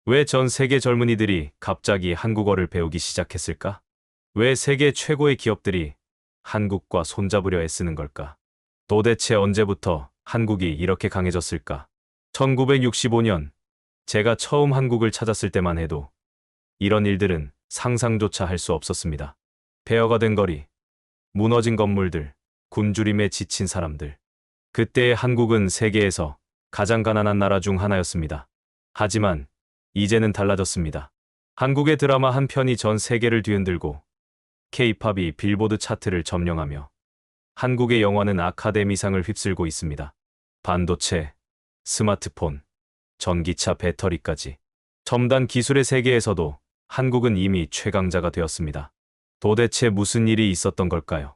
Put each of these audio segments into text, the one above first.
왜 전 세계 젊은이들이 갑자기 한국어를 배우기 시작했을까? 왜 세계 최고의 기업들이 한국과 손잡으려 애쓰는 걸까? 도대체 언제부터 한국이 이렇게 강해졌을까? 1965년 제가 처음 한국을 찾았을 때만 해도 이런 일들은 상상조차 할 수 없었습니다. 폐허가 된 거리, 무너진 건물들, 굶주림에 지친 사람들. 그때의 한국은 세계에서 가장 가난한 나라 중 하나였습니다. 하지만 이제는 달라졌습니다. 한국의 드라마 한 편이 전 세계를 뒤흔들고 K-팝이 빌보드 차트를 점령하며 한국의 영화는 아카데미상을 휩쓸고 있습니다. 반도체, 스마트폰, 전기차 배터리까지 첨단 기술의 세계에서도 한국은 이미 최강자가 되었습니다. 도대체 무슨 일이 있었던 걸까요?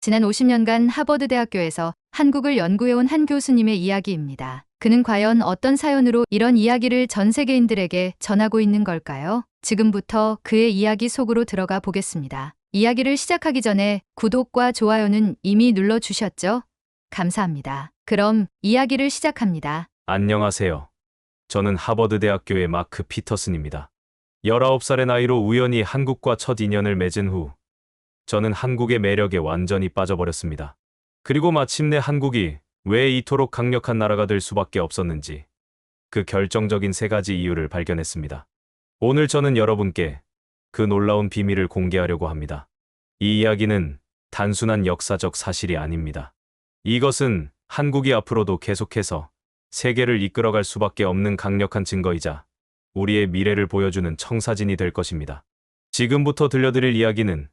지난 50년간 하버드 대학교에서 한국을 연구해온 한 교수님의 이야기입니다. 그는 과연 어떤 사연으로 이런 이야기를 전 세계인들에게 전하고 있는 걸까요? 지금부터 그의 이야기 속으로 들어가 보겠습니다. 이야기를 시작하기 전에 구독과 좋아요는 이미 눌러주셨죠? 감사합니다. 그럼 이야기를 시작합니다. 안녕하세요. 저는 하버드 대학교의 마크 피터슨입니다. 19살의 나이로 우연히 한국과 첫 인연을 맺은 후 저는 한국의 매력에 완전히 빠져버렸습니다. 그리고 마침내 한국이 왜 이토록 강력한 나라가 될 수밖에 없었는지 그 결정적인 세 가지 이유를 발견했습니다. 오늘 저는 여러분께 그 놀라운 비밀을 공개하려고 합니다. 이 이야기는 단순한 역사적 사실이 아닙니다. 이것은 한국이 앞으로도 계속해서 세계를 이끌어갈 수밖에 없는 강력한 증거이자 우리의 미래를 보여주는 청사진이 될 것입니다. 지금부터 들려드릴 이야기는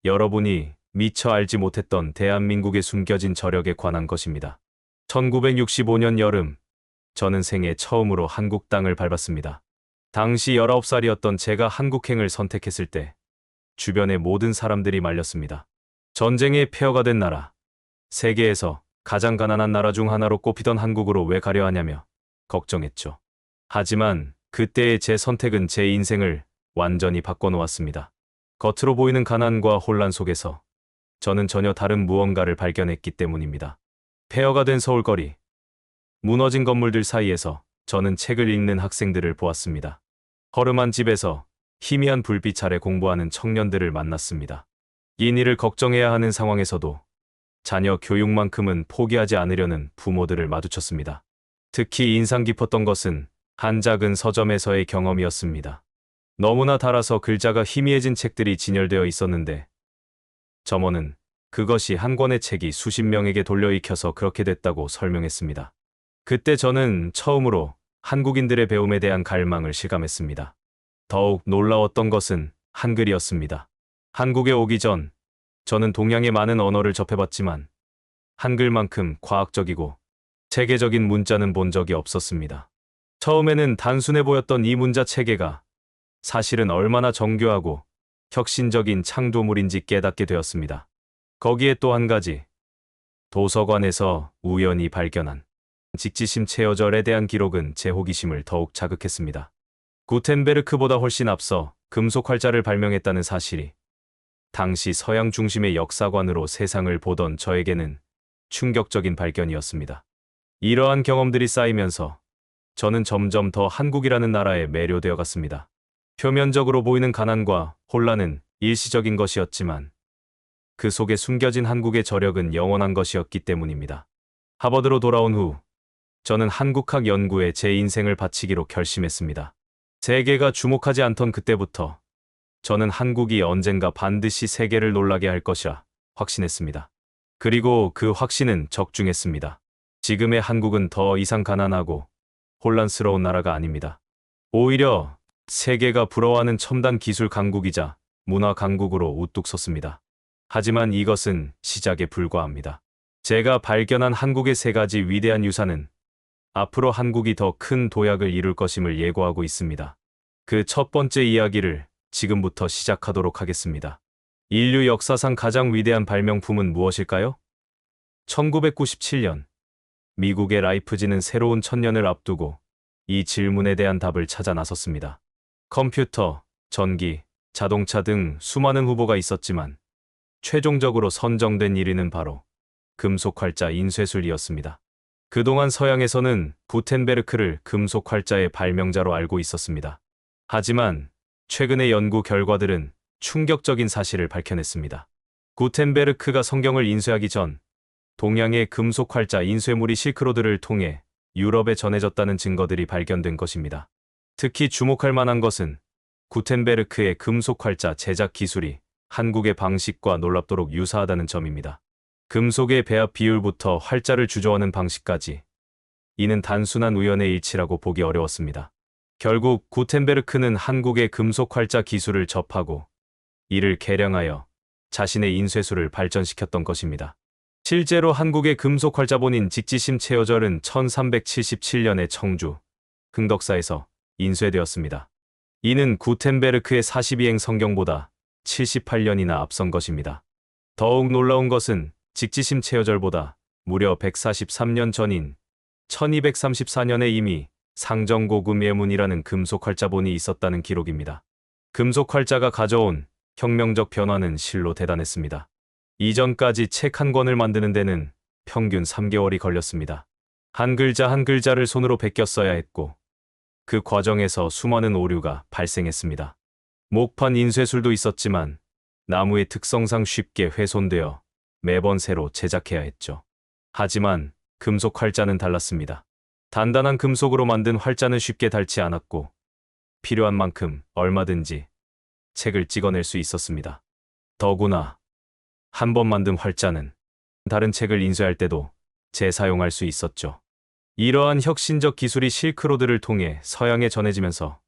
여러분이 미처 알지 못했던 대한민국의 숨겨진 저력에 관한 것입니다. 1965년 여름, 저는 생애 처음으로 한국 땅을 밟았습니다. 당시 19살이었던 제가 한국행을 선택했을 때 주변의 모든 사람들이 말렸습니다. 전쟁의 폐허가 된 나라, 세계에서 가장 가난한 나라 중 하나로 꼽히던 한국으로 왜 가려 하냐며 걱정했죠. 하지만 그때의 제 선택은 제 인생을 완전히 바꿔놓았습니다. 겉으로 보이는 가난과 혼란 속에서 저는 전혀 다른 무언가를 발견했기 때문입니다. 폐허가 된 서울거리, 무너진 건물들 사이에서 저는 책을 읽는 학생들을 보았습니다. 허름한 집에서 희미한 불빛 아래 공부하는 청년들을 만났습니다. 이 일을 걱정해야 하는 상황에서도 자녀 교육만큼은 포기하지 않으려는 부모들을 마주쳤습니다. 특히 인상 깊었던 것은 한 작은 서점에서의 경험이었습니다. 너무나 달아서 글자가 희미해진 책들이 진열되어 있었는데 점원은 그것이 한 권의 책이 수십 명에게 돌려 읽혀서 그렇게 됐다고 설명했습니다. 그때 저는 처음으로 한국인들의 배움에 대한 갈망을 실감했습니다. 더욱 놀라웠던 것은 한글이었습니다. 한국에 오기 전 저는 동양의 많은 언어를 접해봤지만 한글만큼 과학적이고 체계적인 문자는 본 적이 없었습니다. 처음에는 단순해 보였던 이 문자 체계가 사실은 얼마나 정교하고 혁신적인 창조물인지 깨닫게 되었습니다. 거기에 또 한 가지, 도서관에서 우연히 발견한 직지심 체어절에 대한 기록은 제 호기심을 더욱 자극했습니다. 구텐베르크보다 훨씬 앞서 금속 활자를 발명했다는 사실이 당시 서양 중심의 역사관으로 세상을 보던 저에게는 충격적인 발견이었습니다. 이러한 경험들이 쌓이면서 저는 점점 더 한국이라는 나라에 매료되어 갔습니다. 표면적으로 보이는 가난과 혼란은 일시적인 것이었지만 그 속에 숨겨진 한국의 저력은 영원한 것이었기 때문입니다. 하버드로 돌아온 후 저는 한국학 연구에 제 인생을 바치기로 결심했습니다. 세계가 주목하지 않던 그때부터 저는 한국이 언젠가 반드시 세계를 놀라게 할 것이라 확신했습니다. 그리고 그 확신은 적중했습니다. 지금의 한국은 더 이상 가난하고 혼란스러운 나라가 아닙니다. 오히려 세계가 부러워하는 첨단 기술 강국이자 문화 강국으로 우뚝 섰습니다. 하지만 이것은 시작에 불과합니다. 제가 발견한 한국의 세 가지 위대한 유산은 앞으로 한국이 더 큰 도약을 이룰 것임을 예고하고 있습니다. 그 첫 번째 이야기를 지금부터 시작하도록 하겠습니다. 인류 역사상 가장 위대한 발명품은 무엇일까요? 1997년 미국의 라이프지는 새로운 천년을 앞두고 이 질문에 대한 답을 찾아 나섰습니다. 컴퓨터, 전기, 자동차 등 수많은 후보가 있었지만 최종적으로 선정된 1위는 바로 금속활자 인쇄술이었습니다. 그동안 서양에서는 구텐베르크를 금속 활자의 발명자로 알고 있었습니다. 하지만 최근의 연구 결과들은 충격적인 사실을 밝혀냈습니다. 구텐베르크가 성경을 인쇄하기 전 동양의 금속 활자 인쇄물이 실크로드를 통해 유럽에 전해졌다는 증거들이 발견된 것입니다. 특히 주목할 만한 것은 구텐베르크의 금속 활자 제작 기술이 한국의 방식과 놀랍도록 유사하다는 점입니다. 금속의 배합 비율부터 활자를 주조하는 방식까지 이는 단순한 우연의 일치라고 보기 어려웠습니다. 결국 구텐베르크는 한국의 금속 활자 기술을 접하고 이를 개량하여 자신의 인쇄술을 발전시켰던 것입니다. 실제로 한국의 금속 활자본인 직지심 체어절은 1377년에 청주 흥덕사에서 인쇄되었습니다. 이는 구텐베르크의 42행 성경보다 78년이나 앞선 것입니다. 더욱 놀라운 것은 직지심 체어절보다 무려 143년 전인 1234년에 이미 상정고금 예문이라는 금속 활자본이 있었다는 기록입니다. 금속 활자가 가져온 혁명적 변화는 실로 대단했습니다. 이전까지 책 한 권을 만드는 데는 평균 3개월이 걸렸습니다. 한 글자 한 글자를 손으로 베껴 써야 했고 그 과정에서 수많은 오류가 발생했습니다. 목판 인쇄술도 있었지만 나무의 특성상 쉽게 훼손되어 매번 새로 제작해야 했죠. 하지만 금속 활자는 달랐습니다. 단단한 금속으로 만든 활자는 쉽게 닳지 않았고 필요한 만큼 얼마든지 책을 찍어낼 수 있었습니다. 더구나 한 번 만든 활자는 다른 책을 인쇄할 때도 재사용할 수 있었죠. 이러한 혁신적 기술이 실크로드를 통해 서양에 전해지면서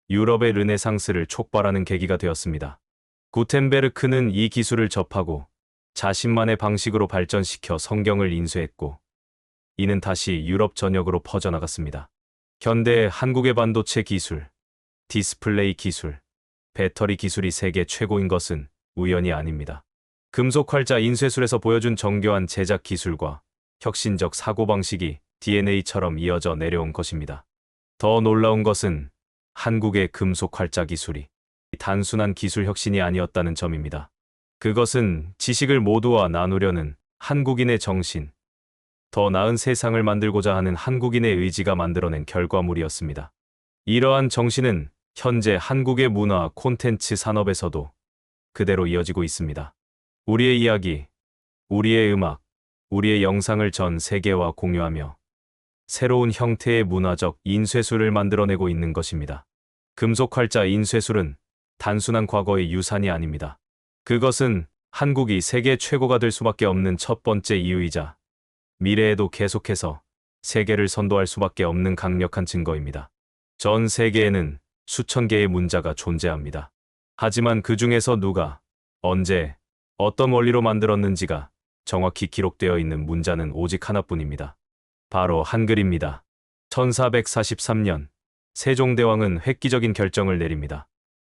유럽의 르네상스를 촉발하는 계기가 되었습니다. 구텐베르크는 이 기술을 접하고 자신만의 방식으로 발전시켜 성경을 인쇄했고 이는 다시 유럽 전역으로 퍼져나갔습니다. 현대 한국의 반도체 기술, 디스플레이 기술, 배터리 기술이 세계 최고인 것은 우연이 아닙니다. 금속 활자 인쇄술에서 보여준 정교한 제작 기술과 혁신적 사고방식이 DNA처럼 이어져 내려온 것입니다. 더 놀라운 것은 한국의 금속 활자 기술이 단순한 기술 혁신이 아니었다는 점입니다. 그것은 지식을 모두와 나누려는 한국인의 정신, 더 나은 세상을 만들고자 하는 한국인의 의지가 만들어낸 결과물이었습니다. 이러한 정신은 현재 한국의 문화 콘텐츠 산업에서도 그대로 이어지고 있습니다. 우리의 이야기, 우리의 음악, 우리의 영상을 전 세계와 공유하며 새로운 형태의 문화적 인쇄술을 만들어내고 있는 것입니다. 금속 활자 인쇄술은 단순한 과거의 유산이 아닙니다. 그것은 한국이 세계 최고가 될 수밖에 없는 첫 번째 이유이자 미래에도 계속해서 세계를 선도할 수밖에 없는 강력한 증거입니다. 전 세계에는 수천 개의 문자가 존재합니다. 하지만 그 중에서 누가, 언제, 어떤 원리로 만들었는지가 정확히 기록되어 있는 문자는 오직 하나뿐입니다. 바로 한글입니다. 1443년 세종대왕은 획기적인 결정을 내립니다.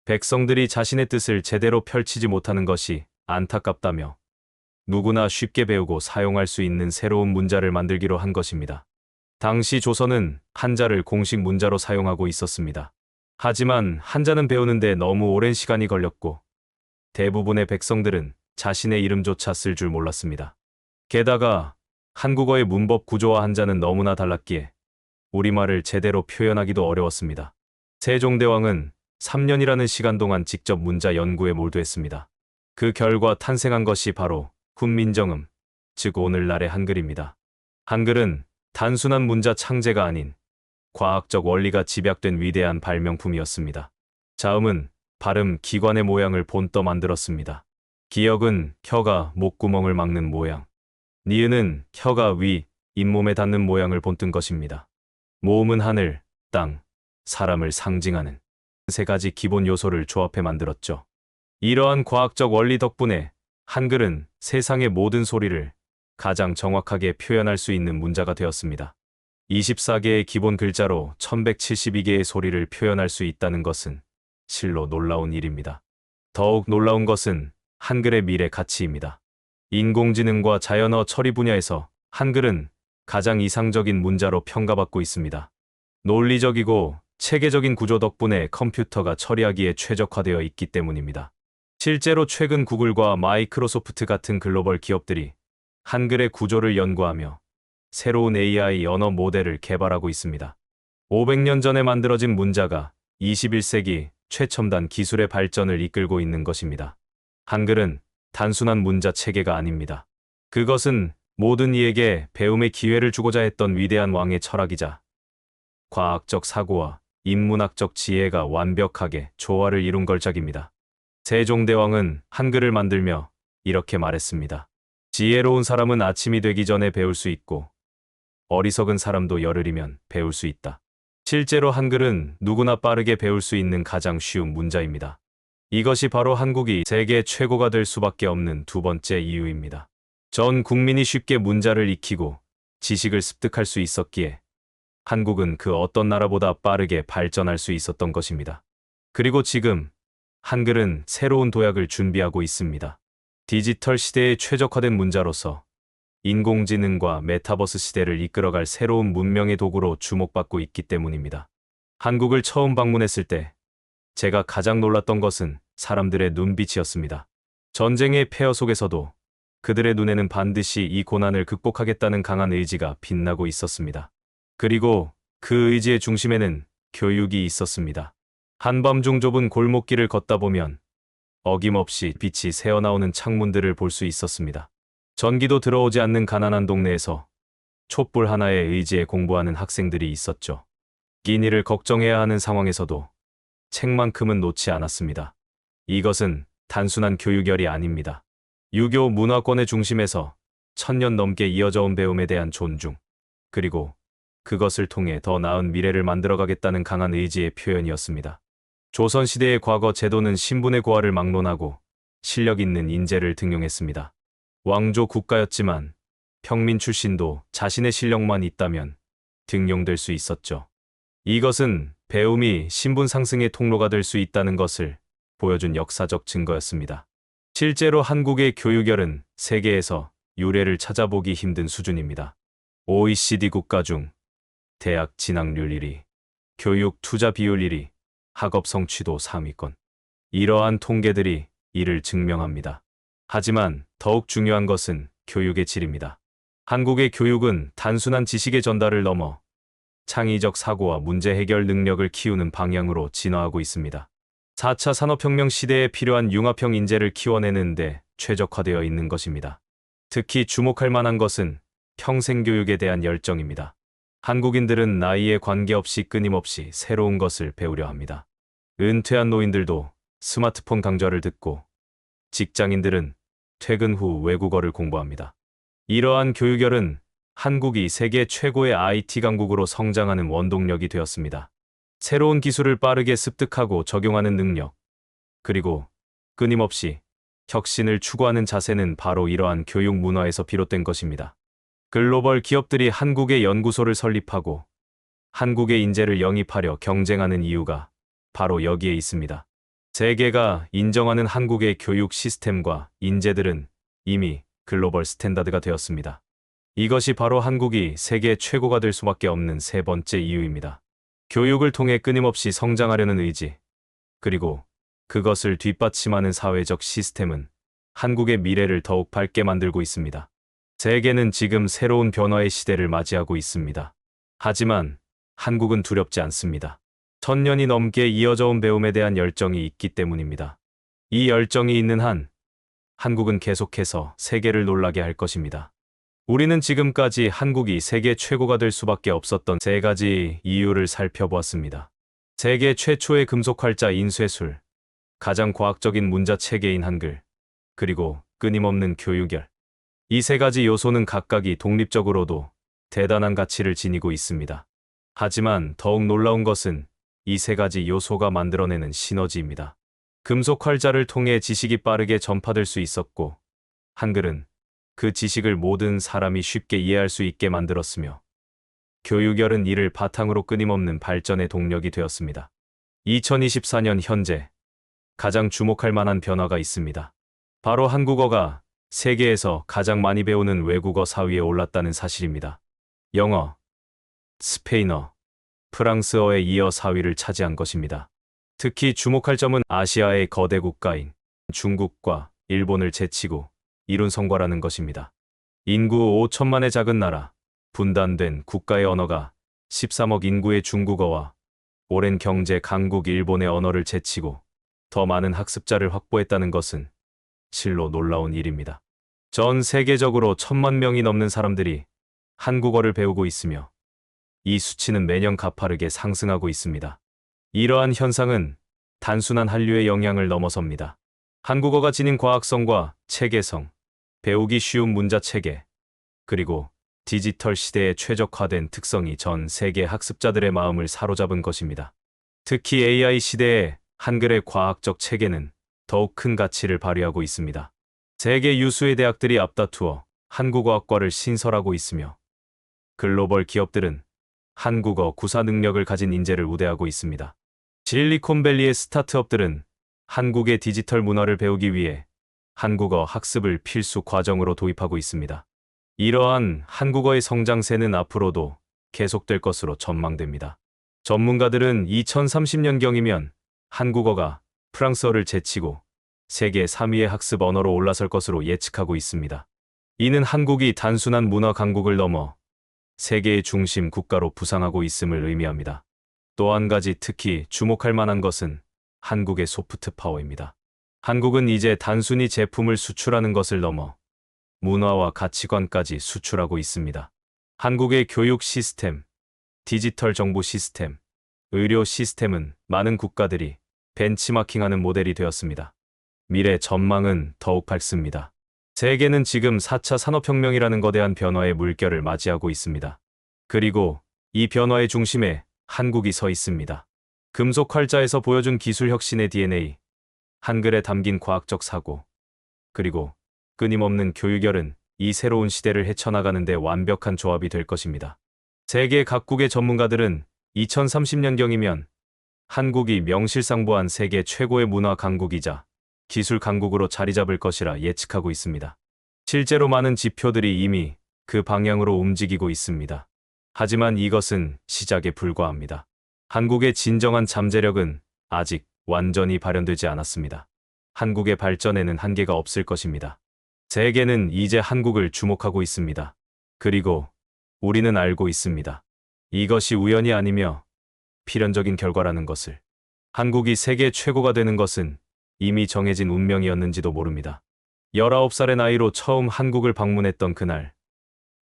백성들이 자신의 뜻을 제대로 펼치지 못하는 것이 안타깝다며 누구나 쉽게 배우고 사용할 수 있는 새로운 문자를 만들기로 한 것입니다. 당시 조선은 한자를 공식 문자로 사용하고 있었습니다. 하지만 한자는 배우는데 너무 오랜 시간이 걸렸고 대부분의 백성들은 자신의 이름조차 쓸 줄 몰랐습니다. 게다가 한국어의 문법 구조와 한자는 너무나 달랐기에 우리말을 제대로 표현하기도 어려웠습니다. 세종대왕은 3년이라는 시간 동안 직접 문자 연구에 몰두했습니다. 그 결과 탄생한 것이 바로 훈민정음, 즉 오늘날의 한글입니다. 한글은 단순한 문자 창제가 아닌 과학적 원리가 집약된 위대한 발명품이었습니다. 자음은 발음 기관의 모양을 본떠 만들었습니다. 기역은 혀가 목구멍을 막는 모양, 니은은 혀가 위, 잇몸에 닿는 모양을 본뜬 것입니다. 모음은 하늘, 땅, 사람을 상징하는 세 가지 기본 요소를 조합해 만들었죠. 이러한 과학적 원리 덕분에 한글은 세상의 모든 소리를 가장 정확하게 표현할 수 있는 문자가 되었습니다. 24개의 기본 글자로 1172개의 소리를 표현할 수 있다는 것은 실로 놀라운 일입니다. 더욱 놀라운 것은 한글의 미래 가치입니다. 인공지능과 자연어 처리 분야에서 한글은 가장 이상적인 문자로 평가받고 있습니다. 논리적이고 체계적인 구조 덕분에 컴퓨터가 처리하기에 최적화되어 있기 때문입니다. 실제로 최근 구글과 마이크로소프트 같은 글로벌 기업들이 한글의 구조를 연구하며 새로운 AI 언어 모델을 개발하고 있습니다. 500년 전에 만들어진 문자가 21세기 최첨단 기술의 발전을 이끌고 있는 것입니다. 한글은 단순한 문자 체계가 아닙니다. 그것은 모든 이에게 배움의 기회를 주고자 했던 위대한 왕의 철학이자 과학적 사고와 인문학적 지혜가 완벽하게 조화를 이룬 걸작입니다. 세종대왕은 한글을 만들며 이렇게 말했습니다. 지혜로운 사람은 아침이 되기 전에 배울 수 있고 어리석은 사람도 열흘이면 배울 수 있다. 실제로 한글은 누구나 빠르게 배울 수 있는 가장 쉬운 문자입니다. 이것이 바로 한국이 세계 최고가 될 수밖에 없는 두 번째 이유입니다. 전 국민이 쉽게 문자를 익히고 지식을 습득할 수 있었기에 한국은 그 어떤 나라보다 빠르게 발전할 수 있었던 것입니다. 그리고 지금 한글은 새로운 도약을 준비하고 있습니다. 디지털 시대에 최적화된 문자로서 인공지능과 메타버스 시대를 이끌어갈 새로운 문명의 도구로 주목받고 있기 때문입니다. 한국을 처음 방문했을 때 제가 가장 놀랐던 것은 사람들의 눈빛이었습니다. 전쟁의 폐허 속에서도 그들의 눈에는 반드시 이 고난을 극복하겠다는 강한 의지가 빛나고 있었습니다. 그리고 그 의지의 중심에는 교육이 있었습니다. 한밤중 좁은 골목길을 걷다 보면 어김없이 빛이 새어나오는 창문들을 볼 수 있었습니다. 전기도 들어오지 않는 가난한 동네에서 촛불 하나의 의지에 공부하는 학생들이 있었죠. 끼니를 걱정해야 하는 상황에서도 책만큼은 놓지 않았습니다. 이것은 단순한 교육열이 아닙니다. 유교 문화권의 중심에서 1000년 넘게 이어져 온 배움에 대한 존중, 그리고 그것을 통해 더 나은 미래를 만들어가겠다는 강한 의지의 표현이었습니다. 조선시대의 과거 제도는 신분의 고하를 막론하고 실력 있는 인재를 등용했습니다. 왕조 국가였지만 평민 출신도 자신의 실력만 있다면 등용될 수 있었죠. 이것은 배움이 신분 상승의 통로가 될 수 있다는 것을 보여준 역사적 증거였습니다. 실제로 한국의 교육열은 세계에서 유례를 찾아보기 힘든 수준입니다. OECD 국가 중 대학 진학률 1위, 교육 투자 비율 1위, 학업 성취도 상위권. 이러한 통계들이 이를 증명합니다. 하지만 더욱 중요한 것은 교육의 질입니다. 한국의 교육은 단순한 지식의 전달을 넘어 창의적 사고와 문제 해결 능력을 키우는 방향으로 진화하고 있습니다. 4차 산업혁명 시대에 필요한 융합형 인재를 키워내는데 최적화되어 있는 것입니다. 특히 주목할 만한 것은 평생교육에 대한 열정입니다. 한국인들은 나이에 관계없이 끊임없이 새로운 것을 배우려 합니다. 은퇴한 노인들도 스마트폰 강좌를 듣고 직장인들은 퇴근 후 외국어를 공부합니다. 이러한 교육열은 한국이 세계 최고의 IT 강국으로 성장하는 원동력이 되었습니다. 새로운 기술을 빠르게 습득하고 적용하는 능력, 그리고 끊임없이 혁신을 추구하는 자세는 바로 이러한 교육 문화에서 비롯된 것입니다. 글로벌 기업들이 한국의 연구소를 설립하고 한국의 인재를 영입하려 경쟁하는 이유가 바로 여기에 있습니다. 세계가 인정하는 한국의 교육 시스템과 인재들은 이미 글로벌 스탠다드가 되었습니다. 이것이 바로 한국이 세계 최고가 될 수밖에 없는 세 번째 이유입니다. 교육을 통해 끊임없이 성장하려는 의지, 그리고 그것을 뒷받침하는 사회적 시스템은 한국의 미래를 더욱 밝게 만들고 있습니다. 세계는 지금 새로운 변화의 시대를 맞이하고 있습니다. 하지만 한국은 두렵지 않습니다. 1000년이 넘게 이어져 온 배움에 대한 열정이 있기 때문입니다. 이 열정이 있는 한 한국은 계속해서 세계를 놀라게 할 것입니다. 우리는 지금까지 한국이 세계 최고가 될 수밖에 없었던 세 가지 이유를 살펴보았습니다. 세계 최초의 금속 활자 인쇄술, 가장 과학적인 문자 체계인 한글, 그리고 끊임없는 교육열. 이 세 가지 요소는 각각이 독립적으로도 대단한 가치를 지니고 있습니다. 하지만 더욱 놀라운 것은 이 세 가지 요소가 만들어내는 시너지입니다. 금속 활자를 통해 지식이 빠르게 전파될 수 있었고, 한글은 그 지식을 모든 사람이 쉽게 이해할 수 있게 만들었으며, 교육열은 이를 바탕으로 끊임없는 발전의 동력이 되었습니다. 2024년 현재 가장 주목할 만한 변화가 있습니다. 바로 한국어가 세계에서 가장 많이 배우는 외국어 4위에 올랐다는 사실입니다. 영어, 스페인어, 프랑스어에 이어 4위를 차지한 것입니다. 특히 주목할 점은 아시아의 거대 국가인 중국과 일본을 제치고 이룬 성과라는 것입니다. 인구 5천만의 작은 나라, 분단된 국가의 언어가 13억 인구의 중국어와 오랜 경제 강국 일본의 언어를 제치고 더 많은 학습자를 확보했다는 것은 실로 놀라운 일입니다. 전 세계적으로 1,000만 명이 넘는 사람들이 한국어를 배우고 있으며 이 수치는 매년 가파르게 상승하고 있습니다. 이러한 현상은 단순한 한류의 영향을 넘어섭니다. 한국어가 지닌 과학성과 체계성, 배우기 쉬운 문자 체계, 그리고 디지털 시대에 최적화된 특성이 전 세계 학습자들의 마음을 사로잡은 것입니다. 특히 AI 시대에 한글의 과학적 체계는 더욱 큰 가치를 발휘하고 있습니다. 세계 유수의 대학들이 앞다투어 한국어학과를 신설하고 있으며 글로벌 기업들은 한국어 구사 능력을 가진 인재를 우대하고 있습니다. 실리콘밸리의 스타트업들은 한국의 디지털 문화를 배우기 위해 한국어 학습을 필수 과정으로 도입하고 있습니다. 이러한 한국어의 성장세는 앞으로도 계속될 것으로 전망됩니다. 전문가들은 2030년경이면 한국어가 프랑스어를 제치고 세계 3위의 학습 언어로 올라설 것으로 예측하고 있습니다. 이는 한국이 단순한 문화 강국을 넘어 세계의 중심 국가로 부상하고 있음을 의미합니다. 또 한 가지 특히 주목할 만한 것은 한국의 소프트 파워입니다. 한국은 이제 단순히 제품을 수출하는 것을 넘어 문화와 가치관까지 수출하고 있습니다. 한국의 교육 시스템, 디지털 정보 시스템, 의료 시스템은 많은 국가들이 벤치마킹하는 모델이 되었습니다. 미래 전망은 더욱 밝습니다. 세계는 지금 4차 산업혁명이라는 거대한 변화의 물결을 맞이하고 있습니다. 그리고 이 변화의 중심에 한국이 서 있습니다. 금속 활자에서 보여준 기술 혁신의 DNA, 한글에 담긴 과학적 사고, 그리고 끊임없는 교육열은 이 새로운 시대를 헤쳐나가는 데 완벽한 조합이 될 것입니다. 세계 각국의 전문가들은 2030년경이면 한국이 명실상부한 세계 최고의 문화 강국이자 기술 강국으로 자리 잡을 것이라 예측하고 있습니다. 실제로 많은 지표들이 이미 그 방향으로 움직이고 있습니다. 하지만 이것은 시작에 불과합니다. 한국의 진정한 잠재력은 아직 완전히 발현되지 않았습니다. 한국의 발전에는 한계가 없을 것입니다. 세계는 이제 한국을 주목하고 있습니다. 그리고 우리는 알고 있습니다. 이것이 우연이 아니며 필연적인 결과라는 것을. 한국이 세계 최고가 되는 것은 이미 정해진 운명이었는지도 모릅니다. 19살의 나이로 처음 한국을 방문했던 그날,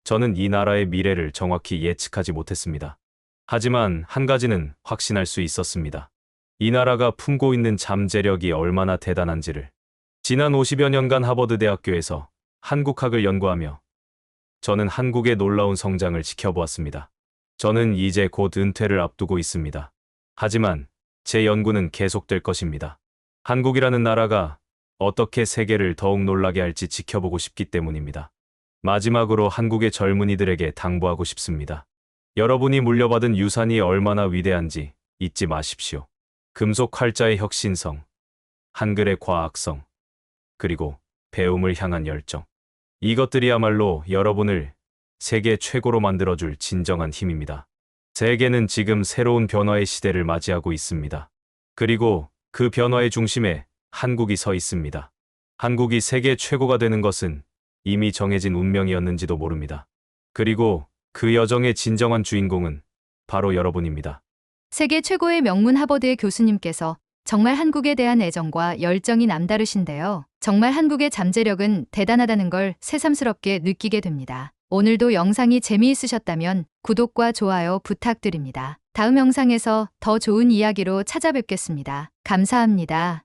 저는 이 나라의 미래를 정확히 예측하지 못했습니다. 하지만 한 가지는 확신할 수 있었습니다. 이 나라가 품고 있는 잠재력이 얼마나 대단한지를. 지난 50여 년간 하버드 대학교에서 한국학을 연구하며 저는 한국의 놀라운 성장을 지켜보았습니다. 저는 이제 곧 은퇴를 앞두고 있습니다. 하지만 제 연구는 계속될 것입니다. 한국이라는 나라가 어떻게 세계를 더욱 놀라게 할지 지켜보고 싶기 때문입니다. 마지막으로 한국의 젊은이들에게 당부하고 싶습니다. 여러분이 물려받은 유산이 얼마나 위대한지 잊지 마십시오. 금속 활자의 혁신성, 한글의 과학성, 그리고 배움을 향한 열정. 이것들이야말로 여러분을 세계 최고로 만들어줄 진정한 힘입니다. 세계는 지금 새로운 변화의 시대를 맞이하고 있습니다. 그리고 그 변화의 중심에 한국이 서 있습니다. 한국이 세계 최고가 되는 것은 이미 정해진 운명이었는지도 모릅니다. 그리고 그 여정의 진정한 주인공은 바로 여러분입니다. 세계 최고의 명문 하버드의 교수님께서 정말 한국에 대한 애정과 열정이 남다르신데요. 정말 한국의 잠재력은 대단하다는 걸 새삼스럽게 느끼게 됩니다. 오늘도 영상이 재미있으셨다면 구독과 좋아요 부탁드립니다. 다음 영상에서 더 좋은 이야기로 찾아뵙겠습니다. 감사합니다.